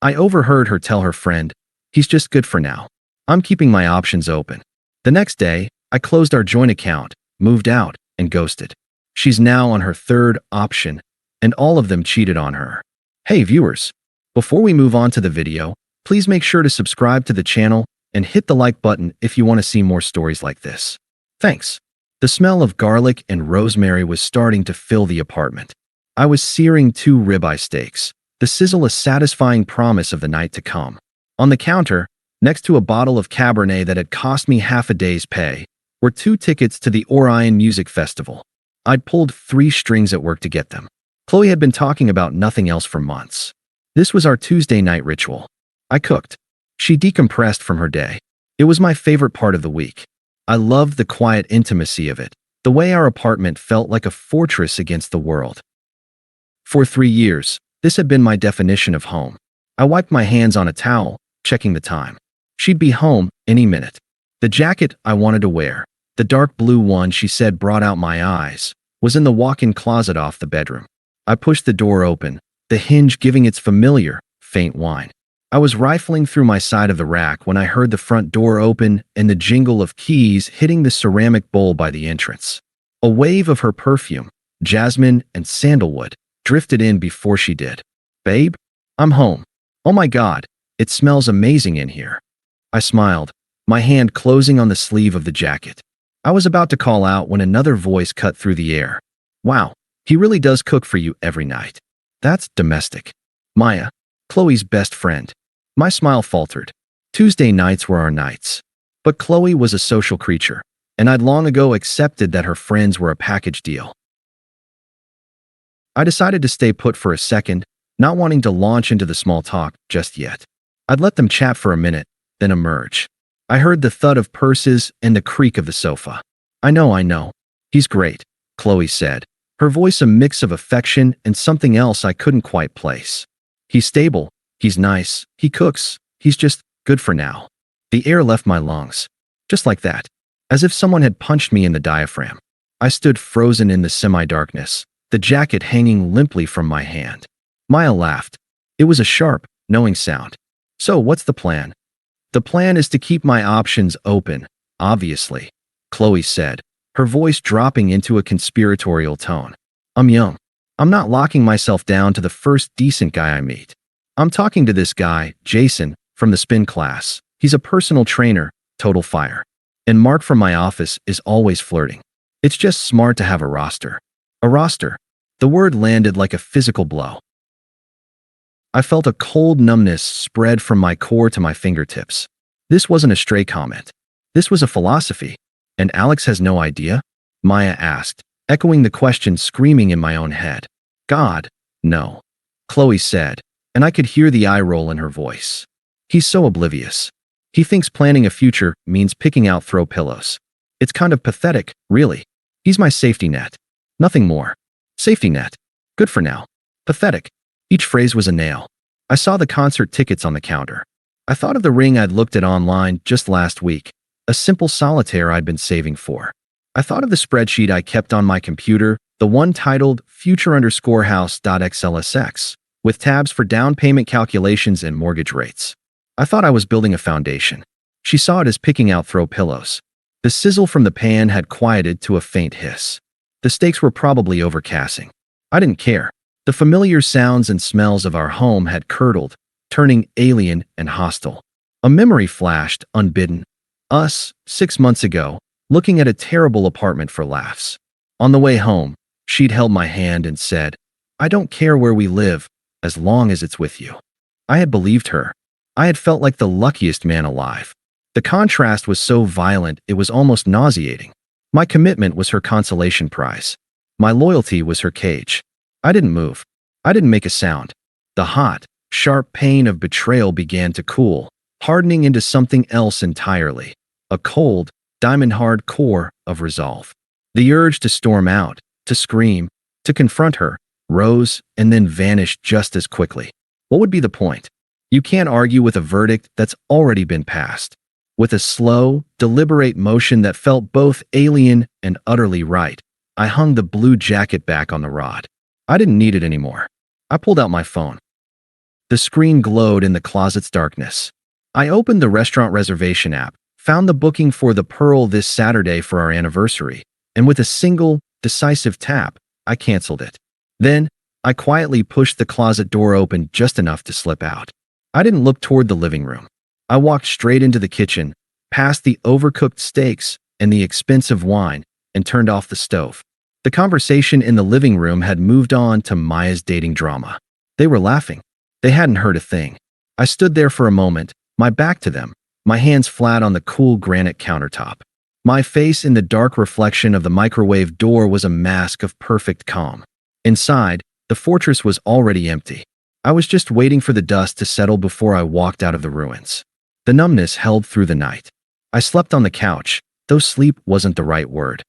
I overheard her tell her friend, "He's just good for now. I'm keeping my options open." The next day, I closed our joint account, moved out, and ghosted. She's now on her third option, and all of them cheated on her. Hey viewers, before we move on to the video, please make sure to subscribe to the channel and hit the like button if you want to see more stories like this. Thanks. The smell of garlic and rosemary was starting to fill the apartment. I was searing 2 ribeye steaks, the sizzle a satisfying promise of the night to come. On the counter, next to a bottle of Cabernet that had cost me half a day's pay, were 2 tickets to the Orion Music Festival. I'd pulled 3 strings at work to get them. Qley had been talking about nothing else for months. This was our Tuesday night ritual. I cooked. She decompressed from her day. It was my favorite part of the week. I loved the quiet intimacy of it, the way our apartment felt like a fortress against the world. For 3 years, this had been my definition of home. I wiped my hands on a towel, checking the time. She'd be home any minute. The jacket I wanted to wear, the dark blue one she said brought out my eyes, was in the walk-in closet off the bedroom. I pushed the door open, the hinge giving its familiar, faint whine. I was rifling through my side of the rack when I heard the front door open and the jingle of keys hitting the ceramic bowl by the entrance. A wave of her perfume, jasmine and sandalwood, drifted in before she did. "Babe, I'm home. Oh my God, it smells amazing in here." I smiled, my hand closing on the sleeve of the jacket. I was about to call out when another voice cut through the air. "Wow, he really does cook for you every night. That's domestic." Maya, Qley's best friend. My smile faltered. Tuesday nights were our nights. But Qley was a social creature, and I'd long ago accepted that her friends were a package deal. I decided to stay put for a second, not wanting to launch into the small talk just yet. I'd let them chat for a minute, then emerge. I heard the thud of purses and the creak of the sofa. I know. He's great," Qley said, her voice a mix of affection and something else I couldn't quite place. "He's stable. He's nice. He cooks. He's just good for now." The air left my lungs. Just like that. As if someone had punched me in the diaphragm. I stood frozen in the semi-darkness, the jacket hanging limply from my hand. Maya laughed. It was a sharp, knowing sound. "So what's the plan?" "The plan is to keep my options open, obviously," Qley said, her voice dropping into a conspiratorial tone. "I'm young. I'm not locking myself down to the first decent guy I meet. I'm talking to this guy, Jason, from the spin class. He's a personal trainer, total fire. And Mark from my office is always flirting. It's just smart to have a roster." A roster. The word landed like a physical blow. I felt a cold numbness spread from my core to my fingertips. This wasn't a stray comment. This was a philosophy. "And Alex has no idea?" Maya asked, echoing the question screaming in my own head. "God, no," Qley said, and I could hear the eye roll in her voice. "He's so oblivious. He thinks planning a future means picking out throw pillows. It's kind of pathetic, really. He's my safety net. Nothing more. Safety net. Good for now. Pathetic." Each phrase was a nail. I saw the concert tickets on the counter. I thought of the ring I'd looked at online just last week, a simple solitaire I'd been saving for. I thought of the spreadsheet I kept on my computer, the one titled future_house.xlsx, with tabs for down payment calculations and mortgage rates. I thought I was building a foundation. She saw it as picking out throw pillows. The sizzle from the pan had quieted to a faint hiss. The stakes were probably overcasting. I didn't care. The familiar sounds and smells of our home had curdled, turning alien and hostile. A memory flashed, unbidden. Us, 6 months ago, looking at a terrible apartment for laughs. On the way home, she'd held my hand and said, "I don't care where we live, as long as it's with you." I had believed her. I had felt like the luckiest man alive. The contrast was so violent it was almost nauseating. My commitment was her consolation prize. My loyalty was her cage. I didn't move. I didn't make a sound. The hot, sharp pain of betrayal began to cool, hardening into something else entirely. A cold, diamond-hard core of resolve. The urge to storm out, to scream, to confront her, rose and then vanished just as quickly. What would be the point? You can't argue with a verdict that's already been passed. With a slow, deliberate motion that felt both alien and utterly right, I hung the blue jacket back on the rod. I didn't need it anymore. I pulled out my phone. The screen glowed in the closet's darkness. I opened the restaurant reservation app, found the booking for the Pearl this Saturday for our anniversary, and with a single, decisive tap, I canceled it. Then, I quietly pushed the closet door open just enough to slip out. I didn't look toward the living room. I walked straight into the kitchen, past the overcooked steaks and the expensive wine, and turned off the stove. The conversation in the living room had moved on to Maya's dating drama. They were laughing. They hadn't heard a thing. I stood there for a moment, my back to them, my hands flat on the cool granite countertop. My face in the dark reflection of the microwave door was a mask of perfect calm. Inside, the fortress was already empty. I was just waiting for the dust to settle before I walked out of the ruins. The numbness held through the night. I slept on the couch, though sleep wasn't the right word.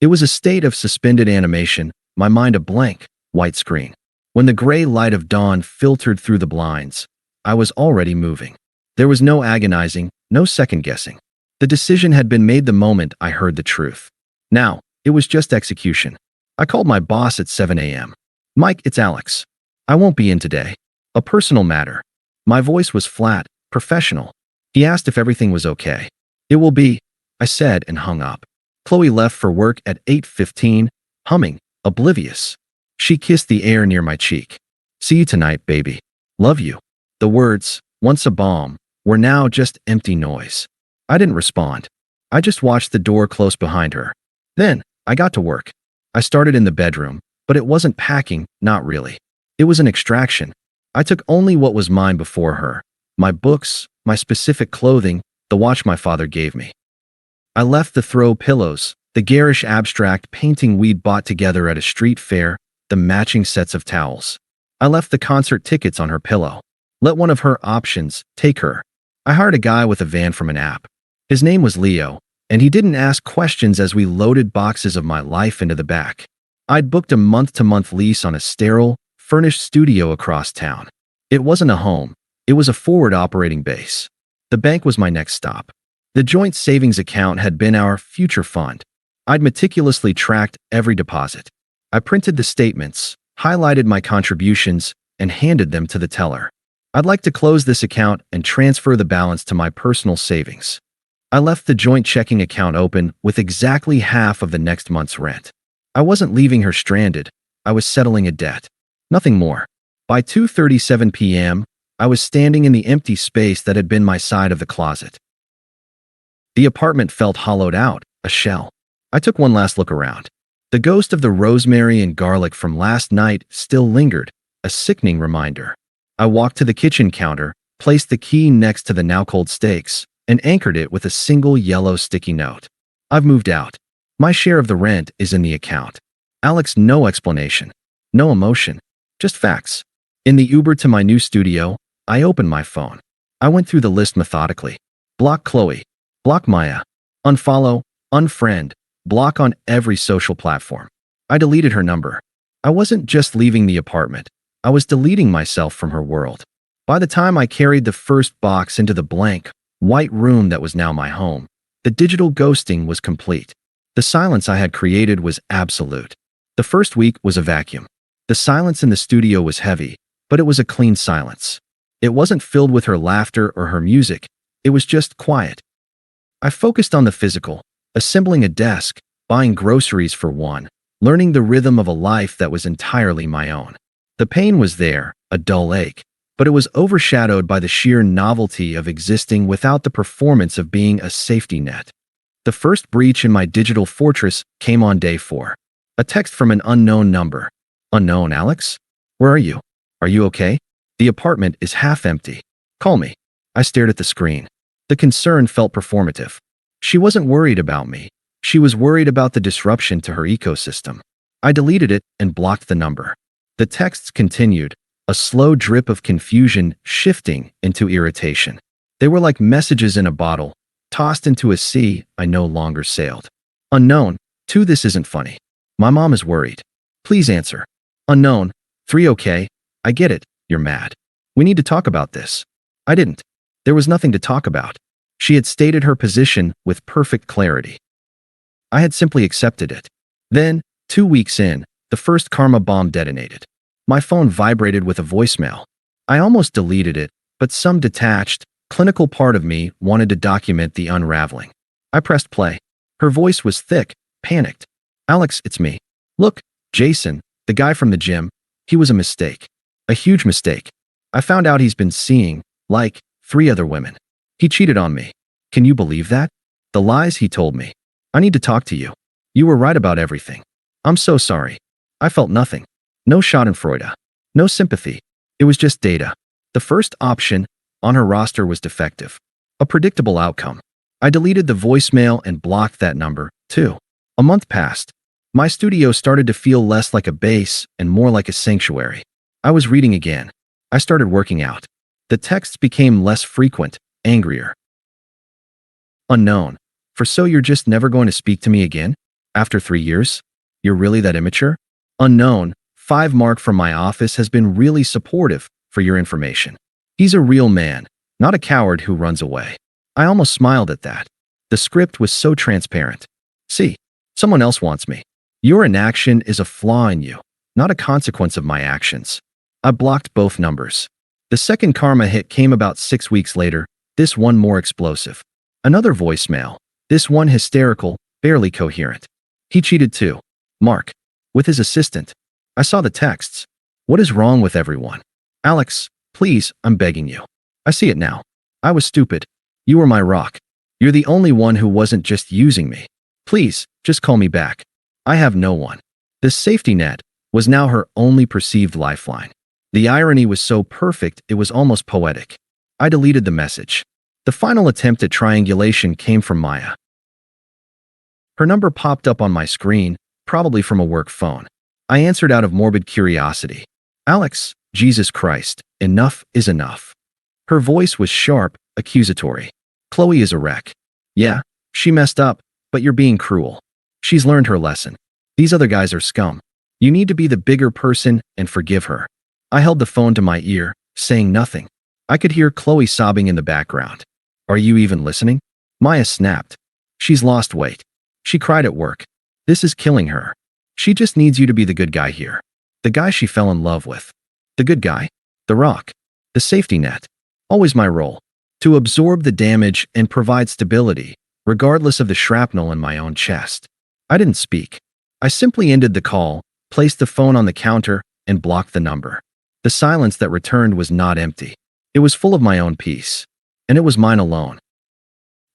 It was a state of suspended animation, my mind a blank, white screen. When the gray light of dawn filtered through the blinds, I was already moving. There was no agonizing, no second-guessing. The decision had been made the moment I heard the truth. Now, it was just execution. I called my boss at 7 a.m. "Mike, it's Alex. I won't be in today. A personal matter." My voice was flat, professional. He asked if everything was okay. "It will be," I said and hung up. Qley left for work at 8:15, humming, oblivious. She kissed the air near my cheek. "See you tonight, baby. Love you." The words, once a balm, were now just empty noise. I didn't respond. I just watched the door close behind her. Then, I got to work. I started in the bedroom, but it wasn't packing, not really. It was an extraction. I took only what was mine before her. My books, my specific clothing, the watch my father gave me. I left the throw pillows, the garish abstract painting we'd bought together at a street fair, the matching sets of towels. I left the concert tickets on her pillow. Let one of her options take her. I hired a guy with a van from an app. His name was Leo, and he didn't ask questions as we loaded boxes of my life into the back. I'd booked a month-to-month lease on a sterile, furnished studio across town. It wasn't a home. It was a forward operating base. The bank was my next stop. The joint savings account had been our future fund. I'd meticulously tracked every deposit. I printed the statements, highlighted my contributions, and handed them to the teller. "I'd like to close this account and transfer the balance to my personal savings." I left the joint checking account open with exactly half of the next month's rent. I wasn't leaving her stranded. I was settling a debt. Nothing more. By 2:37 p.m., I was standing in the empty space that had been my side of the closet. The apartment felt hollowed out, a shell. I took one last look around. The ghost of the rosemary and garlic from last night still lingered, a sickening reminder. I walked to the kitchen counter, placed the key next to the now-cold steaks, and anchored it with a single yellow sticky note. "I've moved out. My share of the rent is in the account." Alex, no explanation. No emotion. Just facts. In the Uber to my new studio, I opened my phone. I went through the list methodically. Block Qley. Block Maya. Unfollow. Unfriend. Block on every social platform. I deleted her number. I wasn't just leaving the apartment. I was deleting myself from her world. By the time I carried the first box into the blank, white room that was now my home, the digital ghosting was complete. The silence I had created was absolute. The first week was a vacuum. The silence in the studio was heavy, but it was a clean silence. It wasn't filled with her laughter or her music. It was just quiet. I focused on the physical, assembling a desk, buying groceries for one, learning the rhythm of a life that was entirely my own. The pain was there, a dull ache, but it was overshadowed by the sheer novelty of existing without the performance of being a safety net. The first breach in my digital fortress came on day 4. A text from an unknown number. "Unknown, Alex? Where are you? Are you okay? The apartment is half empty. Call me." I stared at the screen. The concern felt performative. She wasn't worried about me. She was worried about the disruption to her ecosystem. I deleted it and blocked the number. The texts continued, a slow drip of confusion shifting into irritation. They were like messages in a bottle, tossed into a sea I no longer sailed. "Unknown, 2 this isn't funny. My mom is worried. Please answer." "Unknown, 3 okay. I get it, you're mad. We need to talk about this." I didn't. There was nothing to talk about. She had stated her position with perfect clarity. I had simply accepted it. Then, 2 weeks in, the first karma bomb detonated. My phone vibrated with a voicemail. I almost deleted it, but some detached, clinical part of me wanted to document the unraveling. I pressed play. Her voice was thick, panicked. Alex, it's me. Look, Jason, the guy from the gym, he was a mistake. A huge mistake. I found out he's been seeing, like, 3 other women. He cheated on me. Can you believe that? The lies he told me. I need to talk to you. You were right about everything. I'm so sorry. I felt nothing. No schadenfreude. No sympathy. It was just data. The first option on her roster was defective. A predictable outcome. I deleted the voicemail and blocked that number, too. A month passed. My studio started to feel less like a base and more like a sanctuary. I was reading again. I started working out. The texts became less frequent, angrier. Unknown. For so you're just never going to speak to me again? After 3 years? You're really that immature? Unknown. 5 Mark from my office has been really supportive, for your information. He's a real man, not a coward who runs away. I almost smiled at that. The script was so transparent. See, someone else wants me. Your inaction is a flaw in you, not a consequence of my actions. I blocked both numbers. The second karma hit came about 6 weeks later, this one more explosive. Another voicemail, this one hysterical, barely coherent. He cheated too. Mark. With his assistant. I saw the texts. What is wrong with everyone? Alex, please, I'm begging you. I see it now. I was stupid. You were my rock. You're the only one who wasn't just using me. Please, just call me back. I have no one. This safety net was now her only perceived lifeline. The irony was so perfect it was almost poetic. I deleted the message. The final attempt at triangulation came from Maya. Her number popped up on my screen, probably from a work phone. I answered out of morbid curiosity. Alex, Jesus Christ, enough is enough. Her voice was sharp, accusatory. Qley is a wreck. Yeah, she messed up, but you're being cruel. She's learned her lesson. These other guys are scum. You need to be the bigger person and forgive her. I held the phone to my ear, saying nothing. I could hear Qley sobbing in the background. Are you even listening? Maya snapped. She's lost weight. She cried at work. This is killing her. She just needs you to be the good guy here. The guy she fell in love with. The good guy. The rock. The safety net. Always my role. To absorb the damage and provide stability, regardless of the shrapnel in my own chest. I didn't speak. I simply ended the call, placed the phone on the counter, and blocked the number. The silence that returned was not empty. It was full of my own peace. And it was mine alone.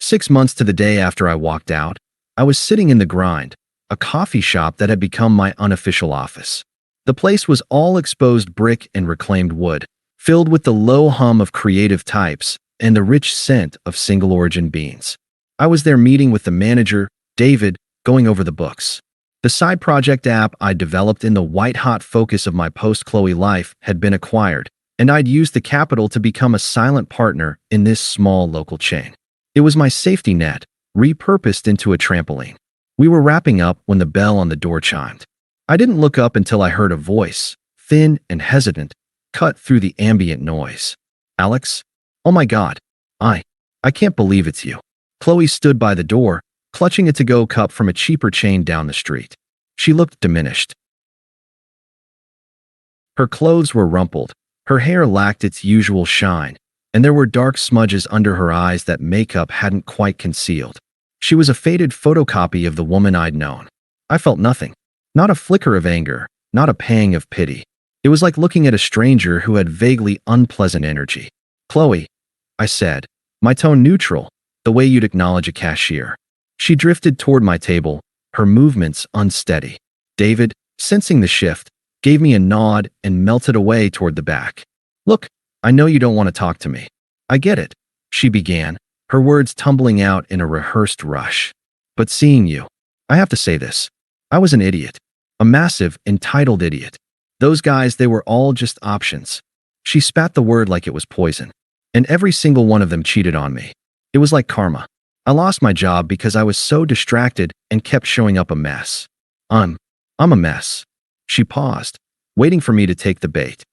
6 months to the day after I walked out, I was sitting in the Grind, a coffee shop that had become my unofficial office. The place was all exposed brick and reclaimed wood, filled with the low hum of creative types and the rich scent of single-origin beans. I was there meeting with the manager, David, going over the books. The side project app I developed in the white-hot focus of my post-Qley life had been acquired, and I'd used the capital to become a silent partner in this small local chain. It was my safety net, repurposed into a trampoline. We were wrapping up when the bell on the door chimed. I didn't look up until I heard a voice, thin and hesitant, cut through the ambient noise. Alex? Oh my God. I can't believe it's you. Qley stood by the door, clutching a to-go cup from a cheaper chain down the street. She looked diminished. Her clothes were rumpled, her hair lacked its usual shine, and there were dark smudges under her eyes that makeup hadn't quite concealed. She was a faded photocopy of the woman I'd known. I felt nothing. Not a flicker of anger, not a pang of pity. It was like looking at a stranger who had vaguely unpleasant energy. Qley, I said, my tone neutral, the way you'd acknowledge a cashier. She drifted toward my table, her movements unsteady. David, sensing the shift, gave me a nod and melted away toward the back. Look, I know you don't want to talk to me. I get it, she began, her words tumbling out in a rehearsed rush. But seeing you, I have to say this. I was an idiot. A massive, entitled idiot. Those guys, they were all just options. She spat the word like it was poison. And every single one of them cheated on me. It was like karma. I lost my job because I was so distracted and kept showing up a mess. I'm a mess. She paused, waiting for me to take the bait.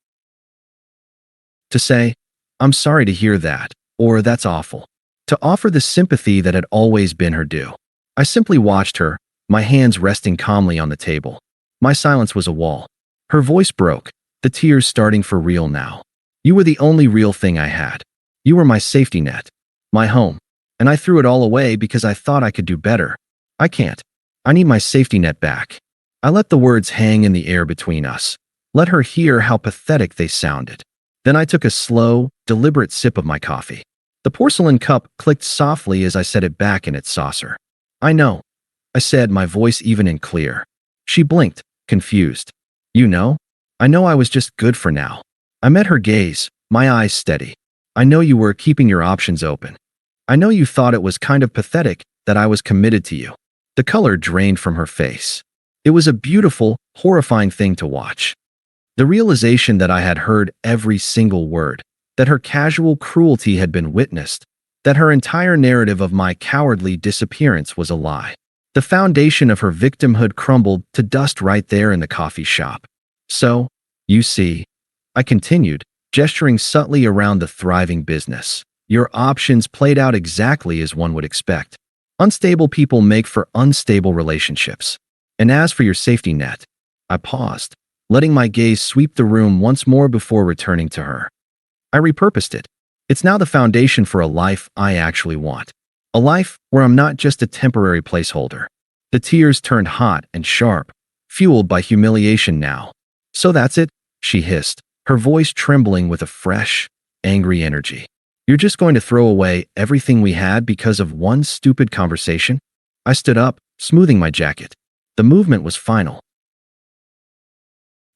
To say, I'm sorry to hear that, or that's awful. To offer the sympathy that had always been her due. I simply watched her, my hands resting calmly on the table. My silence was a wall. Her voice broke, the tears starting for real now. You were the only real thing I had. You were my safety net, my home. And I threw it all away because I thought I could do better. I can't. I need my safety net back. I let the words hang in the air between us. Let her hear how pathetic they sounded. Then I took a slow, deliberate sip of my coffee. The porcelain cup clicked softly as I set it back in its saucer. I know, I said, my voice even and clear. She blinked, confused. You know? I know I was just good for now. I met her gaze, my eyes steady. I know you were keeping your options open. I know you thought it was kind of pathetic that I was committed to you. The color drained from her face. It was a beautiful, horrifying thing to watch. The realization that I had heard every single word, that her casual cruelty had been witnessed, that her entire narrative of my cowardly disappearance was a lie. The foundation of her victimhood crumbled to dust right there in the coffee shop. So, you see, I continued, gesturing subtly around the thriving business. Your options played out exactly as one would expect. Unstable people make for unstable relationships. And as for your safety net, I paused, letting my gaze sweep the room once more before returning to her. I repurposed it. It's now the foundation for a life I actually want. A life where I'm not just a temporary placeholder. The tears turned hot and sharp, fueled by humiliation now. So that's it, she hissed, her voice trembling with a fresh, angry energy. You're just going to throw away everything we had because of one stupid conversation? I stood up, smoothing my jacket. The movement was final.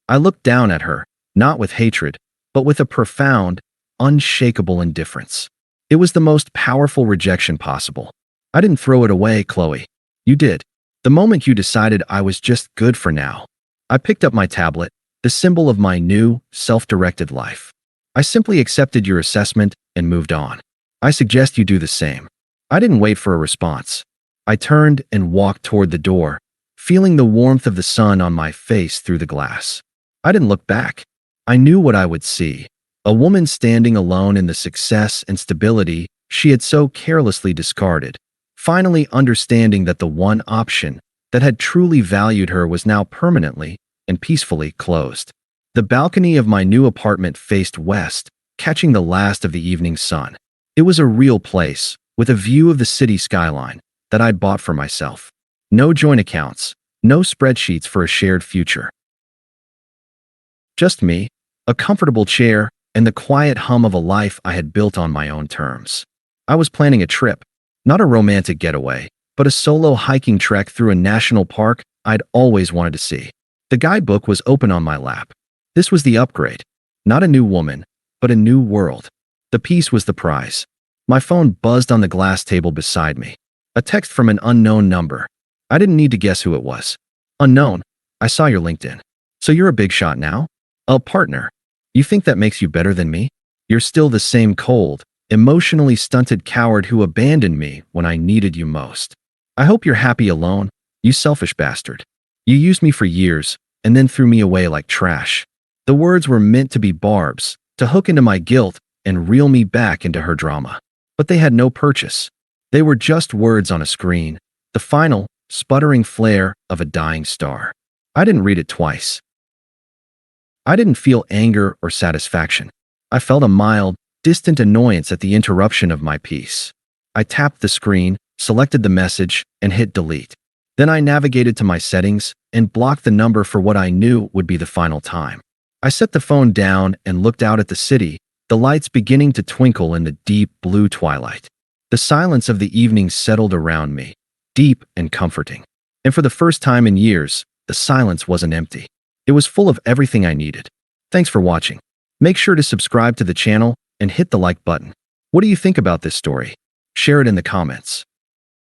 I looked down at her, not with hatred, but with a profound, unshakable indifference. It was the most powerful rejection possible. I didn't throw it away, Qley. You did. The moment you decided I was just good for now. I picked up my tablet, the symbol of my new, self-directed life. I simply accepted your assessment and moved on. I suggest you do the same. I didn't wait for a response. I turned and walked toward the door, feeling the warmth of the sun on my face through the glass. I didn't look back. I knew what I would see. A woman standing alone in the success and stability she had so carelessly discarded, finally understanding that the one option that had truly valued her was now permanently and peacefully closed. The balcony of my new apartment faced west, catching the last of the evening sun. It was a real place, with a view of the city skyline that I'd bought for myself. No joint accounts, no spreadsheets for a shared future. Just me, a comfortable chair, and the quiet hum of a life I had built on my own terms. I was planning a trip, not a romantic getaway, but a solo hiking trek through a national park I'd always wanted to see. The guidebook was open on my lap. This was the upgrade. Not a new woman, but a new world. The peace was the prize. My phone buzzed on the glass table beside me. A text from an unknown number. I didn't need to guess who it was. Unknown, I saw your LinkedIn. So you're a big shot now? A partner. You think that makes you better than me? You're still the same cold, emotionally stunted coward who abandoned me when I needed you most. I hope you're happy alone, you selfish bastard. You used me for years, and then threw me away like trash. The words were meant to be barbs, to hook into my guilt and reel me back into her drama. But they had no purchase. They were just words on a screen, the final, sputtering flare of a dying star. I didn't read it twice. I didn't feel anger or satisfaction. I felt a mild, distant annoyance at the interruption of my peace. I tapped the screen, selected the message, and hit delete. Then I navigated to my settings and blocked the number for what I knew would be the final time. I set the phone down and looked out at the city, the lights beginning to twinkle in the deep blue twilight. The silence of the evening settled around me, deep and comforting. And for the first time in years, the silence wasn't empty. It was full of everything I needed. Thanks for watching. Make sure to subscribe to the channel and hit the like button. What do you think about this story? Share it in the comments.